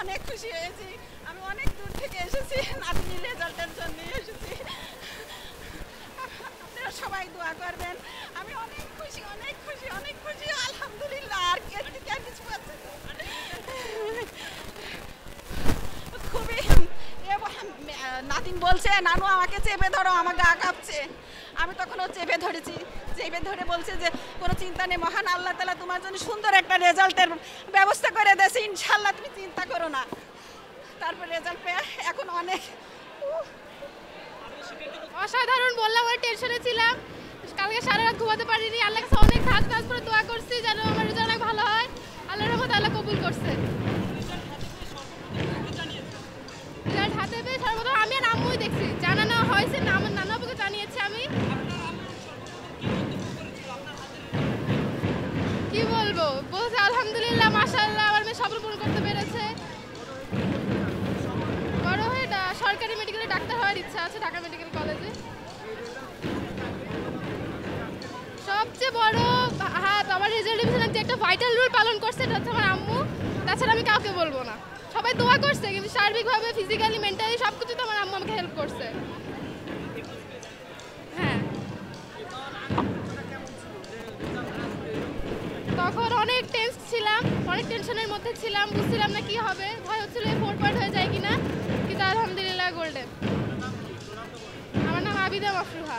অনেক খুশি হয়েছি। আমি অনেক দূর থেকে এসেছি, নাতনির রেজাল্টের জন্য এসেছি। আপনারা সবাই দোয়া করবেন। আমি অনেক খুশি, অনেক খুশি, অনেক খুশি, আলহামদুলিল্লাহ। আর কিছু আছে খুবই। নাতিন বলছে, নানু আমাকে চেপে ধরো, আমার গা কাঁপছে। আমি তখনও চেপে ধরেছি, চেপে ধরে বলছে যে কোনো চিন্তা নেই, মহান আল্লাহ তাআলা তোমার জন্য সুন্দর একটা রেজাল্টের ব্যবস্থা করে দিয়েছে, ইনশাআল্লাহ তুমি চিন্তা করো না। তারপর রেজাল্ট পেয়ে এখন অনেক অসাধারণ বললাম, ওই টেনশনে ছিলাম, কালকে সারা রাত ঘুমাতে পারিনি। আল্লাহর কাছে অনেক হাত কাজ করে দোয়া করছি যেন আমার রেজাল্ট অনেক ভালো হয়। আল্লাহর রহমতে আল্লাহ কবুল করছে। রেজাল্ট হাতে পেয়ে সর্বপ্রথম আমি আর আম্মুই দেখছি, জানানো হয়েছে না, আমার নানা আপুকে জানিয়েছি। আমি কি বলবো, বলছে আলহামদুলিল্লাহ, মাশাআল্লাহ, আমার মেয়ে স্বপ্ন পূরণ করতে পেরেছে। বড় হয়ে সরকারি মেডিকেলে ডাক্তার হওয়ার ইচ্ছা আছে, ঢাকা মেডিকেল কলেজে। সবচেয়ে বড় হাত আমার রেজাল্টের পিছনে যে একটা ভাইটাল রোল পালন করছে, এটা হচ্ছে আমার আম্মু। তাছাড়া আমি কাউকে বলবো না। সবাই দোয়া করছে, কিন্তু সার্বিকভাবে ফিজিক্যালি, মেন্টালি সব কিছুতে আমার আম্মু আমাকে হেল্প করছে। হ্যাঁ, তখন অনেক টেন্স ছিলাম, অনেক টেনশনের মধ্যে ছিলাম, বুঝছিলাম না কি হবে, ভয় হচ্ছিল 4 পয়েন্ট হয়ে যায় কিনা, কিন্তু আলহামদুলিল্লাহ গোল্ডেন। আমার নাম আবিদা মাফরুহা।